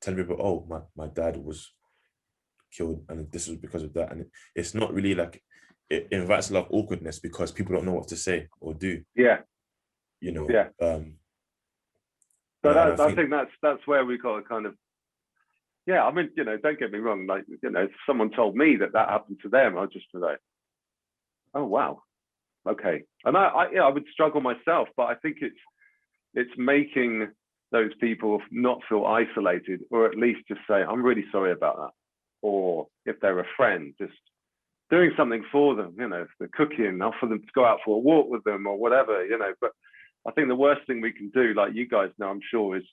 telling people, oh, my dad was killed and this was because of that. And it's not really like, it invites a lot of awkwardness because people don't know what to say or do, Yeah. you know. Yeah. So And I I think, think that's where we got to kind of, yeah, I mean, don't get me wrong, like, if someone told me that happened to them, I'd just be like, oh wow, okay. And I would struggle myself, but I think it's making those people not feel isolated, or at least just say, I'm really sorry about that. Or if they're a friend, just doing something for them, if they're cooking, offer them to go out for a walk with them or whatever, But I think the worst thing we can do, like you guys know, I'm sure, is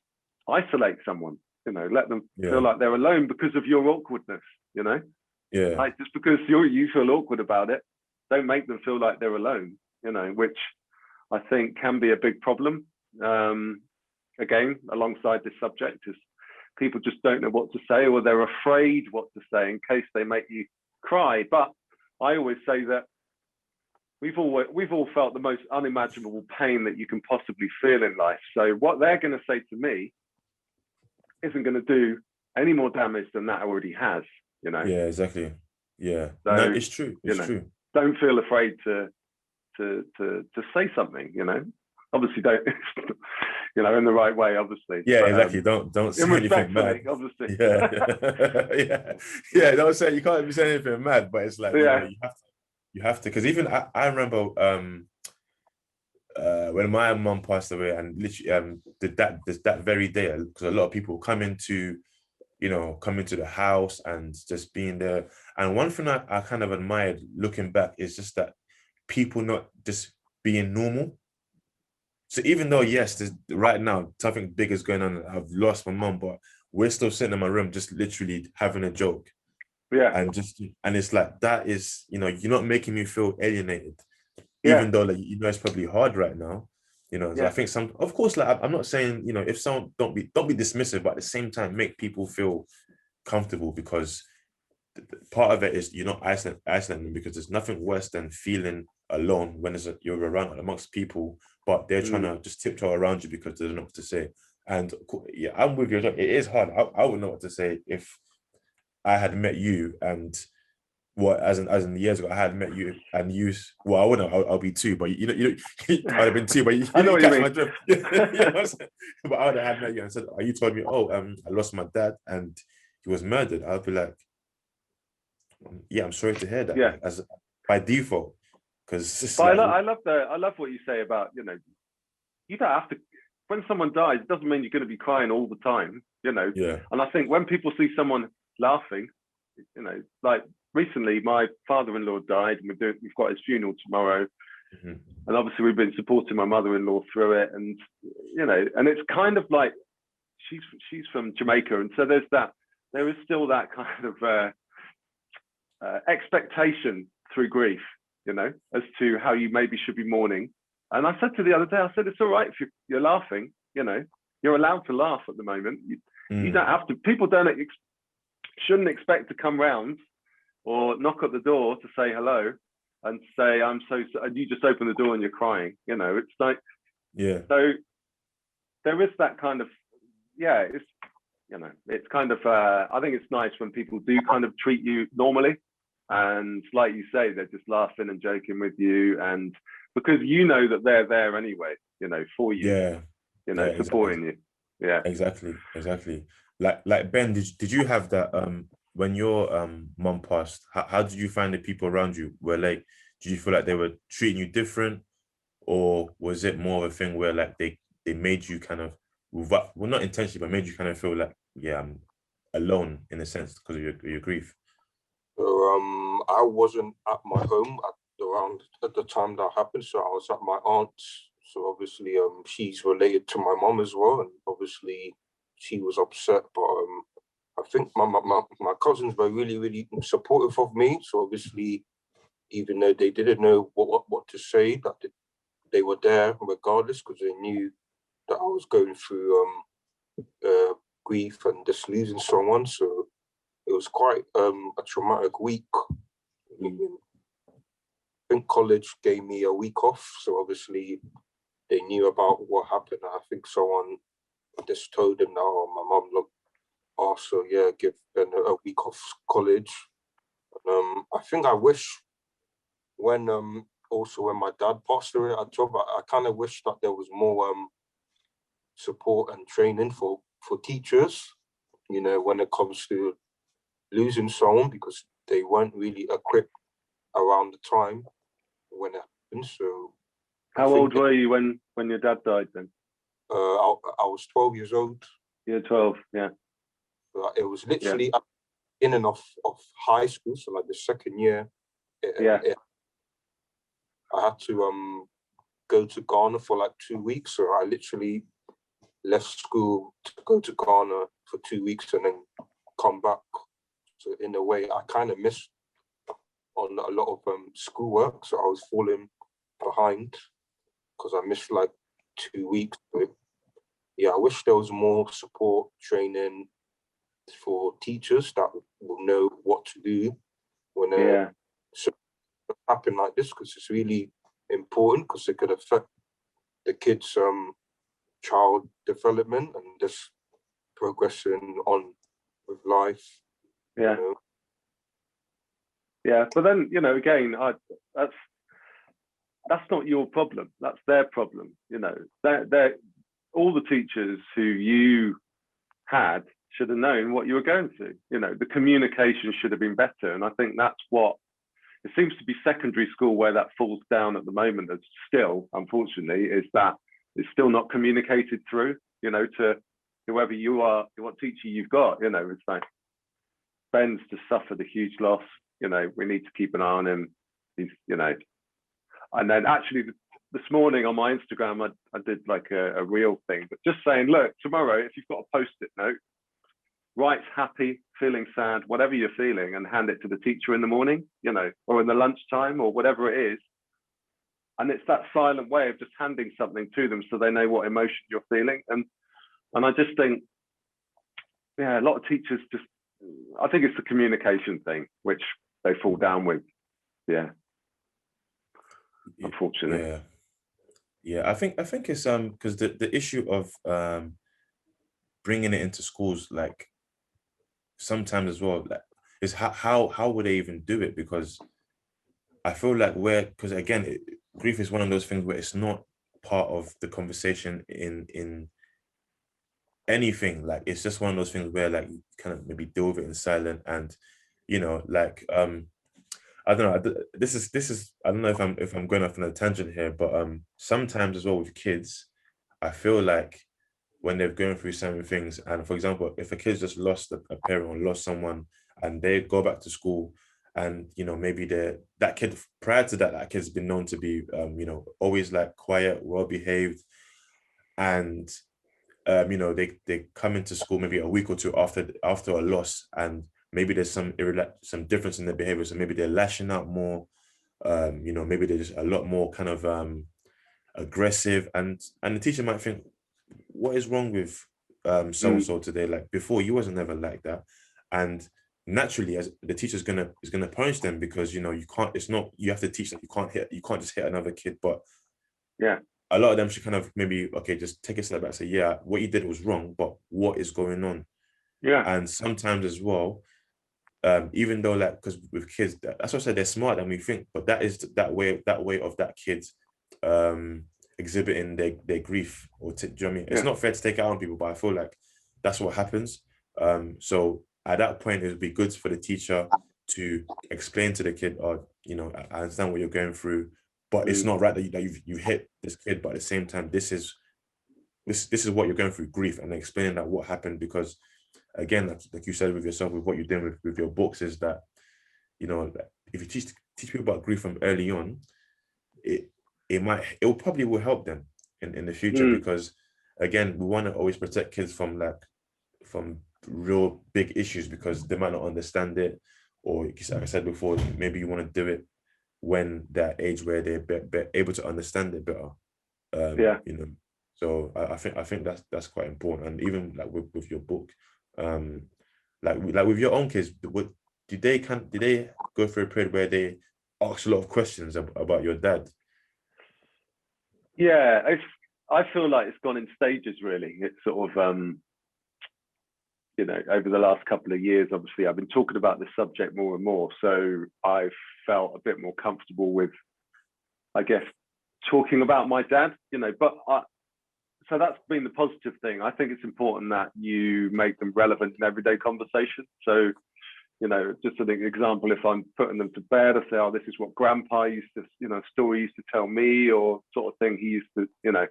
isolate someone, let them feel like they're alone because of your awkwardness, Like, just because you feel awkward about it, don't make them feel like they're alone, which I think can be a big problem. Again, alongside this subject, is people just don't know what to say, or they're afraid what to say in case they make you cry. But I always say that we've all felt the most unimaginable pain that you can possibly feel in life. So what they're going to say to me isn't going to do any more damage than that already has. Yeah, exactly. Yeah, so, no, it's true. It's true. Don't feel afraid to say something. Obviously, don't. In the right way, obviously. Yeah, but, exactly. Don't say anything mad. Obviously. Yeah. Don't say, you can't be saying anything mad, but it's like, you have to, because even I remember when my mum passed away, and literally that very day, because a lot of people come into the house and just being there. And one thing I kind of admired looking back is just that people not just being normal. So even though, yes, right now something big is going on, I've lost my mum, but we're still sitting in my room just literally having a joke. Yeah. And it's like, that is, you're not making me feel alienated, even though, like, it's probably hard right now. So I think of course, like, I'm not saying, if someone, don't be dismissive, but at the same time, make people feel comfortable, because part of it is you're not isolating them, because there's nothing worse than feeling alone when you're around amongst people, but they're trying to just tiptoe around you because they don't know what to say. And yeah, I'm with you. It is hard. I wouldn't know what to say if I had met you, and as in years ago I had met you, and you, well, I wouldn't. I'll be two, but I'd have been two, but I know what you mean. My drift. But I would have had met you and said, "Oh, you told me, I lost my dad and he was murdered." I'd be like, "Yeah, I'm sorry to hear that." Yeah. Like, as by default, because I love what you say about, you don't have to. When someone dies, it doesn't mean you're going to be crying all the time, Yeah. And I think when people see someone laughing, like recently, my father-in-law died, and we've got his funeral tomorrow, and obviously we've been supporting my mother-in-law through it, and and it's kind of like she's from Jamaica, and so there is still that kind of expectation through grief, as to how you maybe should be mourning. And I said to the other day, I said, it's all right if you're laughing, you're allowed to laugh at the moment. You don't have to. People shouldn't expect to come round or knock at the door to say hello and say, I'm so, and you just open the door and you're crying. It's like, yeah. So there is that kind of, it's, it's kind of, I think it's nice when people do kind of treat you normally. And like you say, they're just laughing and joking with you. And because that they're there anyway, for you, supporting you. Yeah. Exactly. Like Ben, did you have that when your mom passed, how did you find the people around you? Did you feel like they were treating you different, or was it more of a thing where like they made you kind of, well, not intentionally, but made you kind of feel like, yeah, I'm alone in a sense because of your grief? I wasn't at my home at the time that happened, so I was at my aunt's. So obviously, she's related to my mom as well, and obviously she was upset. But I think my cousins were really, really supportive of me. So obviously, even though they didn't know what to say, that they were there regardless, because they knew that I was going through grief and just losing someone. So it was quite a traumatic week. I think college gave me a week off, so obviously they knew about what happened. I think someone just told them, "Oh, my mum also, yeah, give Ben a week off college. I think I wish when also when my dad passed away at job, I kind of wish that there was more support and training for teachers, you know, when it comes to losing someone, because they weren't really equipped around the time when it happened. So how old were you when your dad died then? I was 12 years old. You're 12, yeah. It was literally in and of high school, so like the second year. I had to go to Ghana for like 2 weeks, so I literally left school to go to Ghana for 2 weeks and then come back. So in a way, I kind of missed on a lot of schoolwork, so I was falling behind because I missed like 2 weeks. But yeah, I wish there was more support training for teachers that will know what to do when something happen like this, because it's really important, because it could affect the kids' child development and just progressing on with life. Yeah. You know? Yeah, but then, you know, again, that's not your problem. That's their problem. You know, they're all the teachers who you had should have known what you were going through. You know, the communication should have been better. And I think that's what it seems to be secondary school where that falls down at the moment. It's still, unfortunately, is that it's still not communicated through, you know, to whoever you are, what teacher you've got. You know, it's like Ben's just suffered a huge loss. You know, we need to keep an eye on him. He's, you know, and then actually this morning on my Instagram, I did like a real thing, but just saying, look, tomorrow, if you've got a post-it note, write happy, feeling sad, whatever you're feeling, and hand it to the teacher in the morning, you know, or in the lunchtime or whatever it is. And it's that silent way of just handing something to them so they know what emotion you're feeling. And I just think, yeah, a lot of teachers just, I think it's the communication thing, which they fall down with. Yeah. Unfortunately. Yeah. I think it's because the issue of bringing it into schools, like sometimes as well, like, is how would they even do it? Because I feel like because again, grief is one of those things where it's not part of the conversation in anything. Like it's just one of those things where like you kind of maybe deal with it in silence, and you know, like I don't know. This is I don't know if I'm going off on a tangent here, but sometimes as well with kids, I feel like when they're going through certain things, and for example, if a kid's just lost a parent or lost someone, and they go back to school, and you know maybe that kid prior to that kid's been known to be you know always like quiet, well behaved, and you know they come into school maybe a week or two after a loss, and maybe there's some difference in their behavior, so maybe they're lashing out more, you know, maybe they're just a lot more kind of aggressive, and the teacher might think, what is wrong with so and so today? Like before, you wasn't never like that, and naturally, as the teacher's gonna punish them, because you know you can't. It's not, you have to teach them. You can't just hit another kid. But yeah, a lot of them should kind of maybe, okay, just take a step back, say, yeah, what you did was wrong, but what is going on? Yeah. And sometimes as well, even though like, because with kids, that's what I said, they're smarter than we think, but that is that way of that kid exhibiting their grief, or do you know what I mean? It's not fair to take it out on people, but I feel like that's what happens. So at that point, it would be good for the teacher to explain to the kid, oh, you know, I understand what you're going through, but it's not right that you hit this kid, but at the same time, this is what you're going through, grief, and explaining that what happened. Because again, like you said with yourself, with what you're doing with your books, is that, you know, if you teach people about grief from early on, it probably will help them in the future, because again, we want to always protect kids from real big issues, because they might not understand it, or like I said before, maybe you want to do it when they're age where they're able to understand it better. You know, so I think that's quite important. And even like with your book, like with your own kids, did they go through a period where they asked a lot of questions about your dad? Yeah, I feel like it's gone in stages, really. It's sort of you know, over the last couple of years, obviously, I've been talking about this subject more and more. So I've felt a bit more comfortable with, I guess, talking about my dad, you know, so that's been the positive thing. I think it's important that you make them relevant in everyday conversation. So, you know, just an example, if I'm putting them to bed, I say, oh, this is what grandpa used to, you know, story used to tell me, or sort of thing he used to, you know.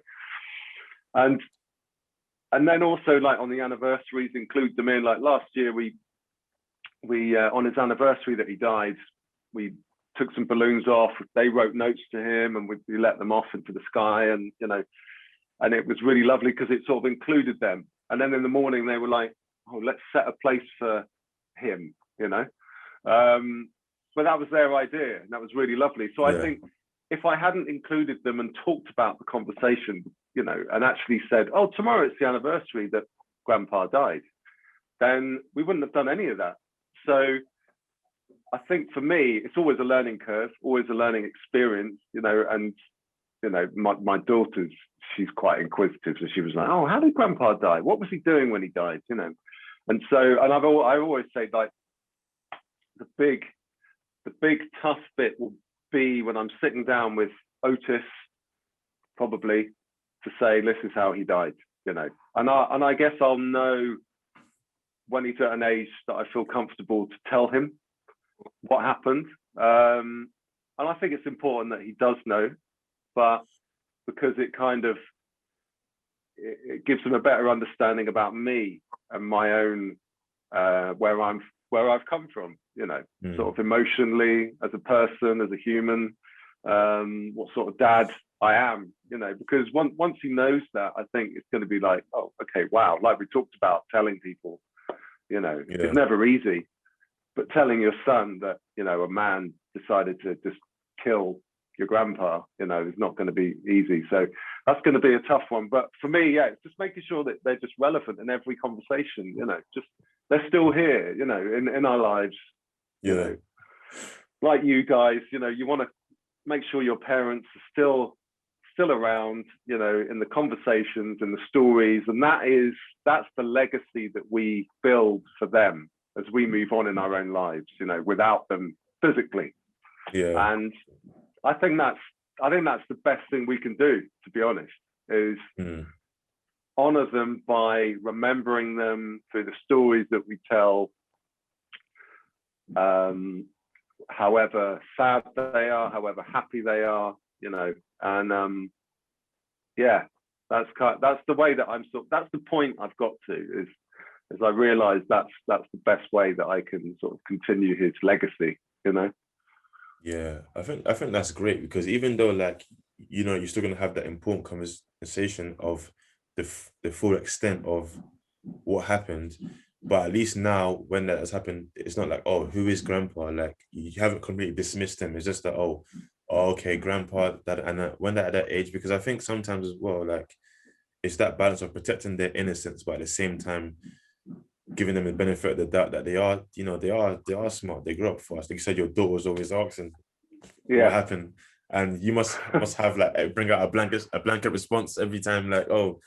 And then also, like, on the anniversaries, include them in. Like last year, we on his anniversary that he died, we took some balloons off. They wrote notes to him, and we let them off into the sky, and, you know, and it was really lovely because it sort of included them. And then in the morning, they were like, oh, let's set a place for him, you know. But that was their idea, and that was really lovely. So I think if I hadn't included them and talked about the conversation, you know, and actually said, oh, tomorrow it's the anniversary that grandpa died, then we wouldn't have done any of that. So I think for me, it's always a learning curve, always a learning experience, you know. And, you know, my daughter's, she's quite inquisitive. So she was like, oh, how did grandpa die? What was he doing when he died? You know? And so, and I always say, like, the big tough bit will be when I'm sitting down with Otis, probably, to say, this is how he died, you know. And I guess I'll know when he's at an age that I feel comfortable to tell him what happened. And I think it's important that he does know, but because it kind of, it gives him a better understanding about me and my own, where I've come from, you know, sort of emotionally, as a person, as a human, what sort of dad I am, you know, because once he knows that, I think it's going to be like, oh, okay, wow. Like we talked about, telling people, you know, it's never easy, but telling your son that, you know, a man decided to just kill your grandpa, you know, is not going to be easy. So that's going to be a tough one. But for me, yeah, it's just making sure that they're just relevant in every conversation, you know, just they're still here, you know, in our lives, you know, like you guys, you know, you want to make sure your parents are still around, you know, in the conversations and the stories. And that's the legacy that we build for them as we move on in our own lives, you know, without them physically. Yeah. And I think that's the best thing we can do, to be honest, is honor them by remembering them through the stories that we tell, however sad they are, however happy they are, you know. And yeah, that's the way that that's the point I've got to, is I realize that's the best way that I can sort of continue his legacy, you know. Yeah, I think that's great, because even though, like, you know, you're still gonna have that important conversation of the full extent of what happened, but at least now, when that has happened, it's not like, oh, who is grandpa? Like, you haven't completely dismissed him. It's just that, oh, okay, grandpa, that, and when they're at that age, because I think sometimes as well, like, it's that balance of protecting their innocence, but at the same time giving them the benefit of the doubt that they are, you know, they are smart. They grow up fast. Like you said, your daughter was always asking what happened, and you must have, like, bring out a blanket response every time, like, oh,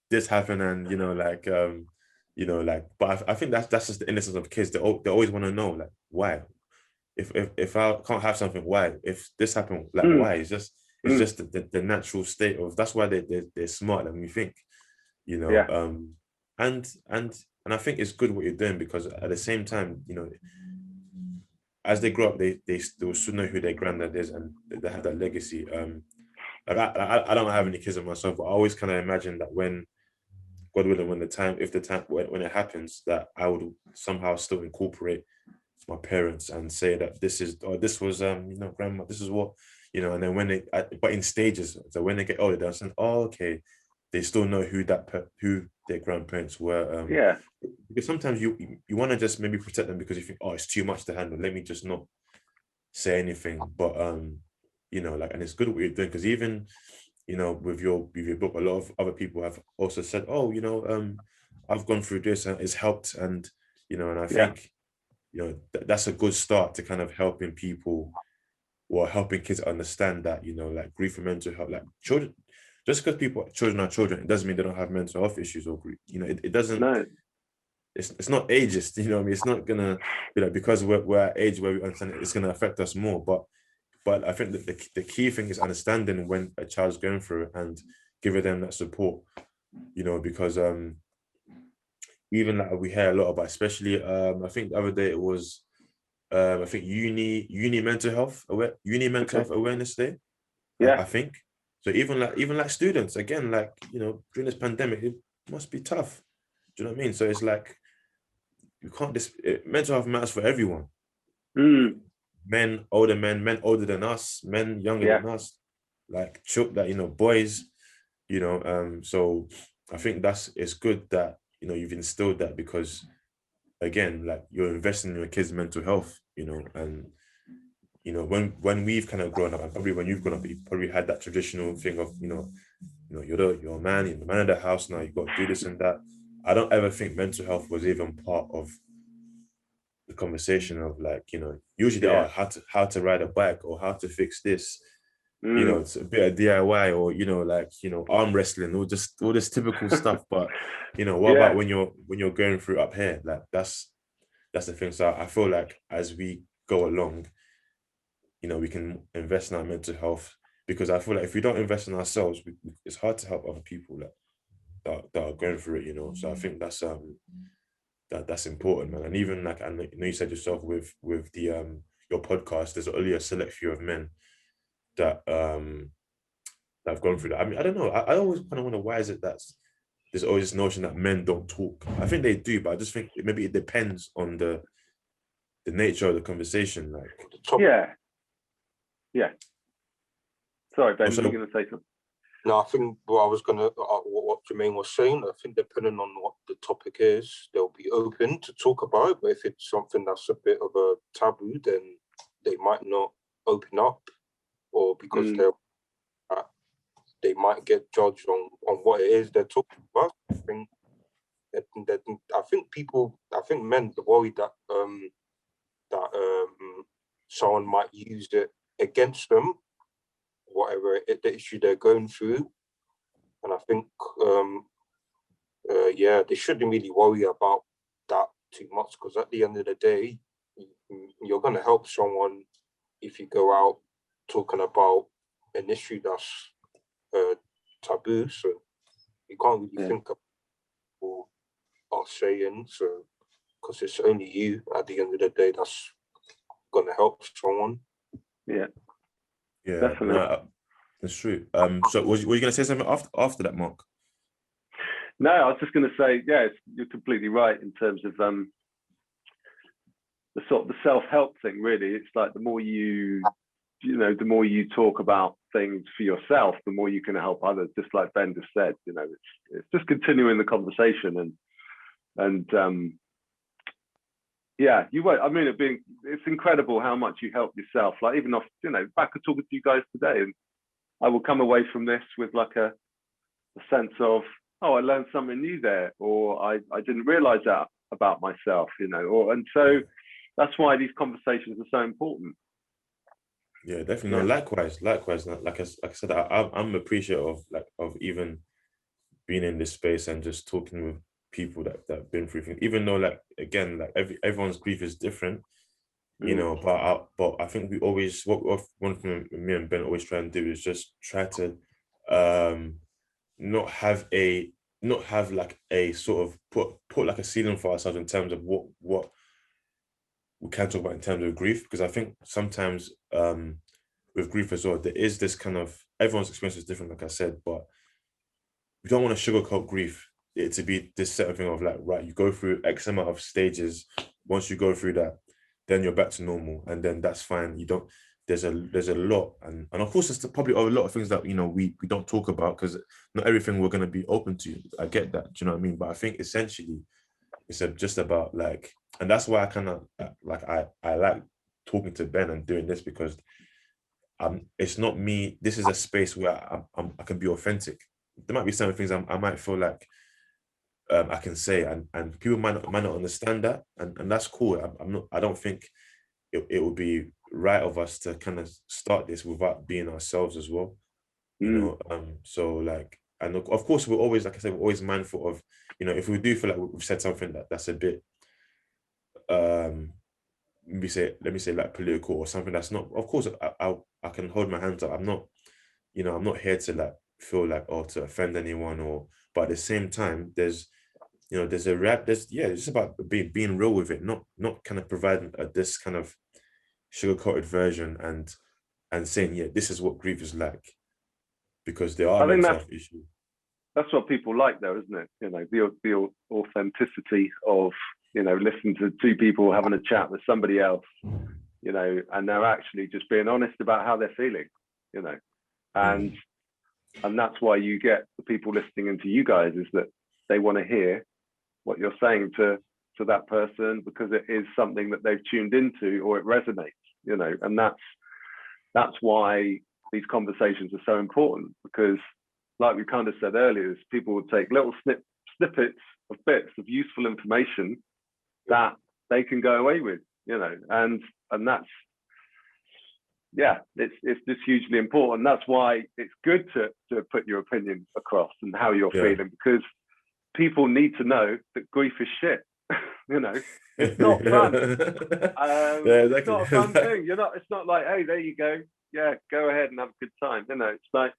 this happened, and, you know, like, you know, like, but I think that's just the innocence of kids. They always want to know, like, why, if I can't have something, why, if this happened, like, why? It's just the natural state of, that's why they're smarter than we think, you know. And I think it's good what you're doing, because at the same time, you know, as they grow up, they still should know who their granddad is, and they have that legacy. Like, I don't have any kids of myself, but I always kind of imagine that when, God willing, when it happens, that I would somehow still incorporate my parents and say that this was you know, grandma, this is what, you know. And then when but in stages, so when they get older, they'll say, oh, okay, they still know who their grandparents were. Because sometimes you want to just maybe protect them, because you think, oh, it's too much to handle, let me just not say anything. But you know, like, and it's good what you're doing, because even, you know, with your book, a lot of other people have also said, oh, you know, I've gone through this and it's helped, and, you know, and I think, you know, that's a good start to kind of helping people, or helping kids understand that, you know, like, grief and mental health, like, children, just because children are children, it doesn't mean they don't have mental health issues, or grief, you know, it doesn't. No. it's not ageist, you know what I mean? It's not gonna be like, because we're at age where we understand it's gonna affect us more. But I think that the key thing is understanding when a child's going through it and giving them that support, you know, because even like we hear a lot about, especially I think the other day it was I think uni mental health health awareness day. Yeah. I think so. Even like students, again, like, you know, during this pandemic, it must be tough. Do you know what I mean? So it's like, you can't mental health matters for everyone. Men, men older than us, men younger than us, like that, you know, boys, you know. So I think it's good that, you know, you've instilled that, because again, like, you're investing in your kids' mental health, you know. And you know, when we've kind of grown up, and probably when you've grown up, you probably had that traditional thing of, you know, you're a man, you're the man of the house now, you've got to do this and that. I don't ever think mental health was even part of the conversation of, like, you know, usually they are how to ride a bike, or how to fix this, you know, it's a bit of DIY, or, you know, like, you know, arm wrestling, or just all this typical stuff. But, you know, what about when you're going through up here? Like, that's the thing. So I feel like as we go along, you know, we can invest in our mental health, because I feel like if we don't invest in ourselves, it's hard to help other people that are going through it, you know. So I think that's important, man. And even like, I know you said yourself with the your podcast, there's only a select few of men that that have gone through that. I mean, I don't know. I always kind of wonder, why is it that there's always this notion that men don't talk? I think they do, but I just think maybe it depends on the nature of the conversation. Like, yeah. Sorry, Ben, Also, you were going to say something? No, I think what I was gonna, what Jermaine was saying, I think depending on what the topic is, they'll be open to talk about it. But if it's something that's a bit of a taboo, then they might not open up, or because they might get judged on what it is they're talking about. I think men are worried that someone might use it against them, whatever the issue they're going through. And I think, they shouldn't really worry about that too much, because at the end of the day, you're going to help someone if you go out talking about an issue that's taboo. So you can't really think of what are saying. So, because it's only you at the end of the day that's going to help someone. Yeah, definitely. No, that's true. So were you going to say something after that, Mark? No, I was just going to say, you're completely right in terms of the sort of the self-help thing. Really, it's like the more the more you talk about things for yourself, the more you can help others. Just like Ben just said, you know, it's just continuing the conversation and you won't. I mean, it's incredible how much you help yourself. Like, even back to talking to you guys today, and I will come away from this with like a sense of, oh, I learned something new there, or I didn't realize that about myself, you know. And so that's why these conversations are so important. Yeah, definitely. No, likewise. Like I said, I'm appreciative of even being in this space and just talking with people that have been through things. Even though, like, again, like everyone's grief is different, you know. But I think we always, one thing me and Ben always try and do is just try to not have like a sort of put like a ceiling for ourselves in terms of what we can talk about in terms of grief, because I think sometimes with grief as well, there is this kind of, everyone's experience is different, like I said, but we don't want to sugarcoat grief, it to be this set of thing of like, right, you go through X amount of stages, once you go through that, then you're back to normal, and then that's fine. You don't, there's a lot, and of course there's probably a lot of things that, you know, we don't talk about, because not everything we're going to be open to. I get that, do you know what I mean? But I think essentially it's just about, like, and that's why I kind of like I like talking to Ben and doing this, because it's not me. This is a space where I can be authentic. There might be some things I might feel like I can say, and people might not understand that, and that's cool. I don't think it would be right of us to kind of start this without being ourselves as well, you know. So like, and of course we're always, like I said, we're always mindful of if we do feel like we've said something that's a bit, let me say like political or something that's not, of course, I can hold my hands up. I'm not, I'm not here to like feel like, or to offend anyone, but at the same time, there's it's about being real with it, not kind of providing this kind of sugar-coated version and saying, yeah, this is what grief is like, because there are I think mental health issues. That's what people like, though, isn't it? The authenticity of, listening to two people having a chat with somebody else, and they're actually just being honest about how they're feeling, and that's why you get the people listening into you guys, is that they want to hear what you're saying to that person, because it is something that they've tuned into, or it resonates, and that's why these conversations are so important, because like we kind of said earlier, is people would take little snippets of bits of useful information that they can go away with, and that's, it's just hugely important. That's why it's good to put your opinion across and how you're feeling, because people need to know that grief is shit. It's not fun. It's not a fun thing. It's not like, hey, there you go. Yeah, go ahead and have a good time. It's like,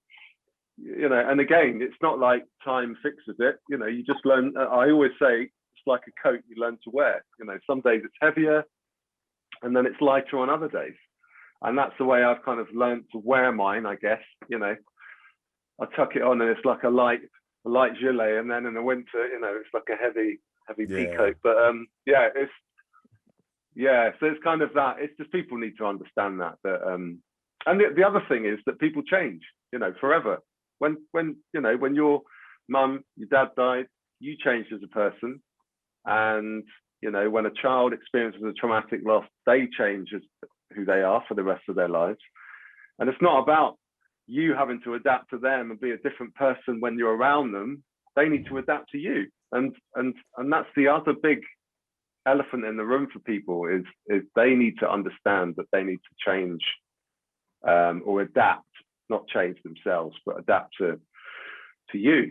and again, it's not like time fixes it. You just learn. I always say it's like a coat you learn to wear. Some days it's heavier, and then it's lighter on other days. And that's the way I've kind of learned to wear mine, I guess. I tuck it on and it's like a light gilet, and then in the winter, it's like a heavy pea coat. But so it's kind of that. It's just people need to understand that. And the other thing is that people change, forever. When your mum, your dad died, you changed as a person. And, when a child experiences a traumatic loss, they change as who they are for the rest of their lives. And it's not about you having to adapt to them and be a different person when you're around them. They need to adapt to you. And that's the other big elephant in the room for people, is they need to understand that they need to change, or adapt, not change themselves, but adapt to you,